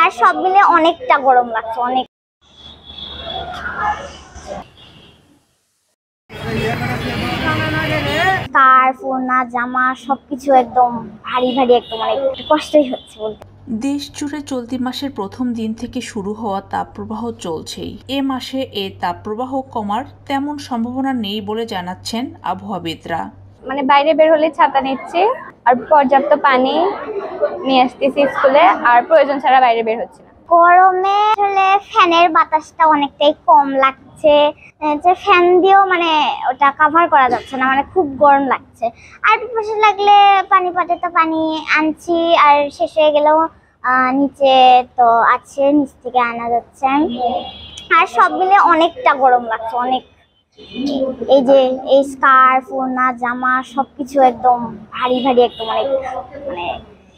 আর সব মিলে অনেকটা গরম লাগছে, অনেক। স্কার্ফ, ওড়না, জামা সবকিছু একদম ভারী ভারী, একদম অনেক কষ্টই হচ্ছে বলতে। দেশ জুড়ে চলতি মাসের প্রথম দিন থেকে শুরু হওয়া তাপপ্রবাহ চলছেই। এ মাসে এই তাপপ্রবাহ কমার তেমন সম্ভাবনা নেই বলে জানাচ্ছেন আবহাওয়াবিদরা। মানে বাইরে বের হলে ছাতা নিচ্ছি আর পর্যাপ্ত পানি নিয়ে আসতেছি স্কুলে, আর প্রয়োজন ছাড়া বাইরে বের হচ্ছে না। গরমে আসলে ফ্যানের বাতাসটা অনেকটাই কম লাগছে, যে ফ্যান দিয়েও মানে ওটা কাভার করা যাচ্ছে না, মানে খুব গরম লাগছে। আর পিপাসা লাগলে পানি পাটে পানি আনছি, আর শেষ হয়ে গেলেও নিচে তো আছে, নিচ থেকে আনা যাচ্ছে। আর সব মিলে অনেকটা গরম লাগছে, অনেক। এই যে এই স্কার্ফ, ওড়না, জামা সবকিছু একদম ভারী ভারী, একদম অনেক, মানে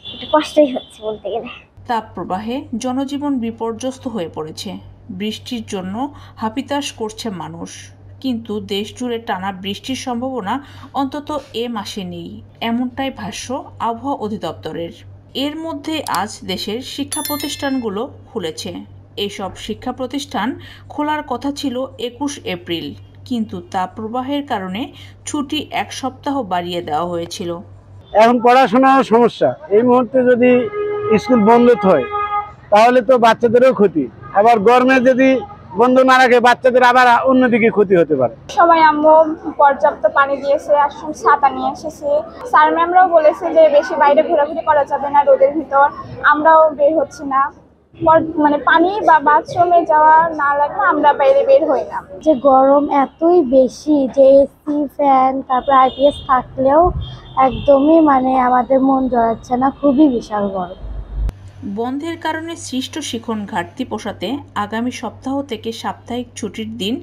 একটু কষ্টই হচ্ছে বলতে গেলে। তাপপ্রবাহে জনজীবন বিপর্যস্ত হয়ে পড়েছে। বৃষ্টির জন্য হাপিতাশ করছে মানুষ, কিন্তু দেশ জুড়ে টানা বৃষ্টির সম্ভাবনা অন্তত এ মাসে নেই, এমনটাই ভাষ্য আবহাওয়া অধিদপ্তরের। এর মধ্যে আজ দেশের শিক্ষা প্রতিষ্ঠানগুলো খুলেছে। এসব শিক্ষা প্রতিষ্ঠান খোলার কথা ছিল 21 এপ্রিল, কিন্তু তাপপ্রবাহের কারণে ছুটি 1 সপ্তাহ বাড়িয়ে দেওয়া হয়েছিল। এখন পড়াশোনার সমস্যা, এই মুহূর্তে যদি স্কুল বন্ধ হয় তাহলে তো বাচ্চাদেরও ক্ষতি, আবার গরমে যদি বন্ধ না রাখে বাচ্চাদের আবার অন্যদিকে ক্ষতি হতে পারে। সময় আম্মু পর্যাপ্ত পানি দিয়েছে, আর ছাতা নিয়ে এসেছে। স্যার ম্যামরাও বলেছে যে বেশি বাইরে ঘোরাঘুরি করা যাবে না রোদের ভিতর, আমরাও বের হচ্ছি না। মানে পানি বা বাথরুমে যাওয়া না লাগলে আমরা বাইরে বের হই না। যে গরম এতই বেশি যে এসি, ফ্যান, তারপর আইপিএস থাকলেও একদমই মানে আমাদের মন জড়াচ্ছে না, খুবই বিশাল গরম। বন্ধের কারণে সৃষ্ট শিখন ঘাটতি পোষাতে আগামী সপ্তাহ থেকে সাপ্তাহিক ছুটির দিন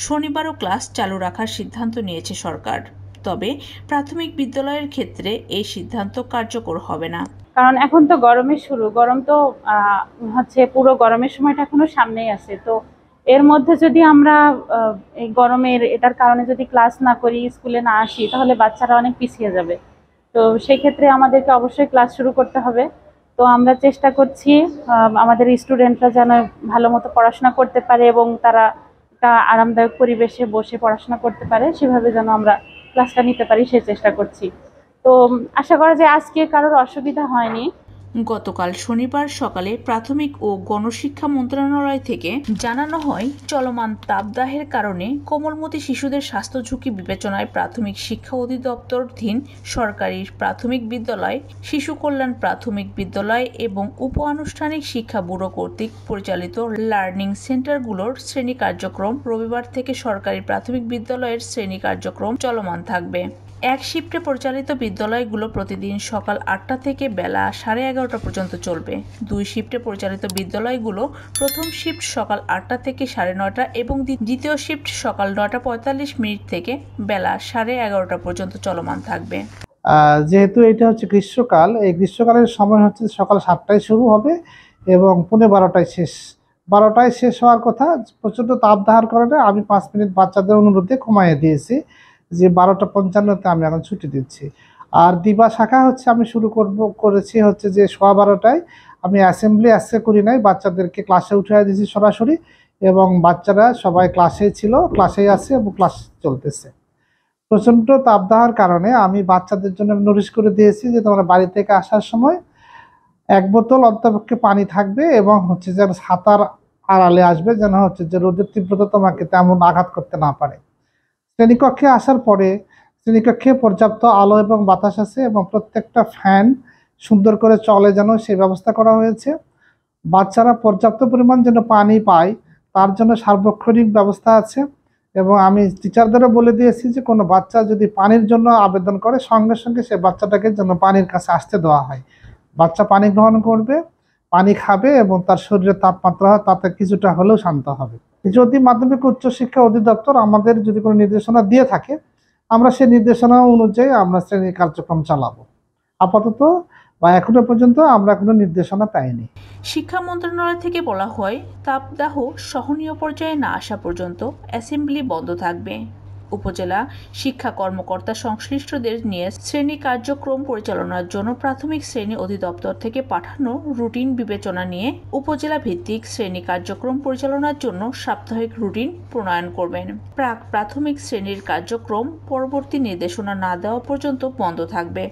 শনিবারও ক্লাস চালু রাখার সিদ্ধান্ত নিয়েছে সরকার। তবে প্রাথমিক বিদ্যালয়ের ক্ষেত্রে এই সিদ্ধান্ত কার্যকর হবে না, কারণ এখন তো গরমের শুরু, গরম তো হচ্ছে পুরো গরমের সময়টা এখনো সামনেই আছে। তো এর মধ্যে যদি আমরা এই গরমের এটার কারণে যদি ক্লাস না করি, স্কুলে না আসি, তাহলে বাচ্চারা অনেক পিছিয়ে যাবে। তো সেই ক্ষেত্রে আমাদেরকে অবশ্যই ক্লাস শুরু করতে হবে। তো আমরা চেষ্টা করছি আমাদের স্টুডেন্টরা যেন ভালো মতো পড়াশোনা করতে পারে এবং তারা একটা আরামদায়ক পরিবেশে বসে পড়াশোনা করতে পারে, সেভাবে যেন আমরা ক্লাসটা নিতে পারি সেই চেষ্টা করছি। তো আশা করা যায় আজকে কারোর অসুবিধা হয়নি। গতকাল শনিবার সকালে প্রাথমিক ও গণশিক্ষা মন্ত্রণালয় থেকে জানানো হয়, চলমান তাপদাহের কারণে কোমলমতি শিশুদের স্বাস্থ্য ঝুঁকি বিবেচনায় প্রাথমিক শিক্ষা অধিদপ্তরাধীন সরকারি প্রাথমিক বিদ্যালয়, শিশু কল্যাণ প্রাথমিক বিদ্যালয় এবং উপ আনুষ্ঠানিক শিক্ষা ব্যুরো কর্তৃক পরিচালিত লার্নিং সেন্টারগুলোর শ্রেণী কার্যক্রম রবিবার থেকে সরকারি প্রাথমিক বিদ্যালয়ের শ্রেণী কার্যক্রম চলমান থাকবে। এক শিফটে পরিচালিত বিদ্যালয়গুলো প্রতিদিন সকাল 8টা থেকে বেলা 11:30 পর্যন্ত চলবে। 2 শিফটে পরিচালিত বিদ্যালয়গুলো প্রথম শিফট সকাল 8টা থেকে 9:30 এবং দ্বিতীয় শিফট সকাল 9:45 থেকে বেলা 11:30 পর্যন্ত চলমান থাকবে। যেহেতু এটা হচ্ছে গ্রীষ্মকাল, এই গ্রীষ্মকালের সময় হচ্ছে সকাল 7টায় শুরু হবে এবং 12:30টায় শেষ। 12টায় শেষ হওয়ার কথা, প্রচণ্ড তাপদাহের কারণে আমি 5 মিনিট বাচ্চাদের অনুরোধে কমাইয়ে দিয়েছি যে 12:55-তে আমি এখন ছুটি দিচ্ছি। আর দিবা শাখা হচ্ছে আমি শুরু করেছি হচ্ছে যে 12:15টায়। আমি অ্যাসেম্বলি আজকে করি নাই, বাচ্চাদেরকে ক্লাসে উঠিয়ে দিয়েছি সরাসরি, এবং বাচ্চারা সবাই ক্লাসেই ছিল, ক্লাসেই আছে এবং ক্লাস চলতেছে। প্রচণ্ড তাপদাহের কারণে আমি বাচ্চাদের জন্য নোটিশ করে দিয়েছি যে তোমরা বাড়ি থেকে আসার সময় 1 বোতল অন্তপক্ষে পানি থাকবে এবং হচ্ছে যেন ছাতার আড়ালে আসবে, যেন হচ্ছে যে রোদের তীব্রতা তোমাকে তেমন আঘাত করতে না পারে। শ্রেণীকক্ষে আসার পরে শ্রেণীকক্ষে পর্যাপ্ত আলো এবং বাতাস আছে এবং প্রত্যেকটা ফ্যান সুন্দর করে চলে যেন সেই ব্যবস্থা করা হয়েছে। বাচ্চারা পর্যাপ্ত পরিমাণ যেন পানি পায় তার জন্য সার্বক্ষণিক ব্যবস্থা আছে, এবং আমি টিচারদেরও বলে দিয়েছি যে কোনো বাচ্চা যদি পানির জন্য আবেদন করে সঙ্গে সঙ্গে সে বাচ্চাটাকে যেন পানির কাছে আসতে দেওয়া হয়। বাচ্চা পানি গ্রহণ করবে, পানি খাবে এবং তার শরীরের তাপমাত্রা তাতে কিছুটা হলেও শান্ত হবে। যদি মাধ্যমিক উচ্চশিক্ষা অধিদপ্তর আমাদের যদি কোনো নির্দেশনা দিয়ে থাকে, আমরা সেই নির্দেশনা অনুযায়ী আমরা শ্রেণী কার্যক্রম চালাবো। আপাতত বা এখনো পর্যন্ত আমরা কোনো নির্দেশনা পাইনি। শিক্ষা মন্ত্রণালয় থেকে বলা হয়, তাপদাহ সহনীয় পর্যায়ে না আসা পর্যন্ত অ্যাসেম্বলি বন্ধ থাকবে। উপজেলা শিক্ষা কর্মকর্তা সংশ্লিষ্টদের নিয়ে শ্রেণী কার্যক্রম পরিচালনার জন্য প্রাথমিক শ্রেণী অধিদপ্তর থেকে পাঠানো রুটিন বিবেচনা নিয়ে উপজেলা ভিত্তিক শ্রেণী কার্যক্রম পরিচালনার জন্য সাপ্তাহিক রুটিন প্রণয়ন করবেন। প্রাথমিক শ্রেণীর কার্যক্রম পরবর্তী নির্দেশনা না দেওয়া পর্যন্ত বন্ধ থাকবে।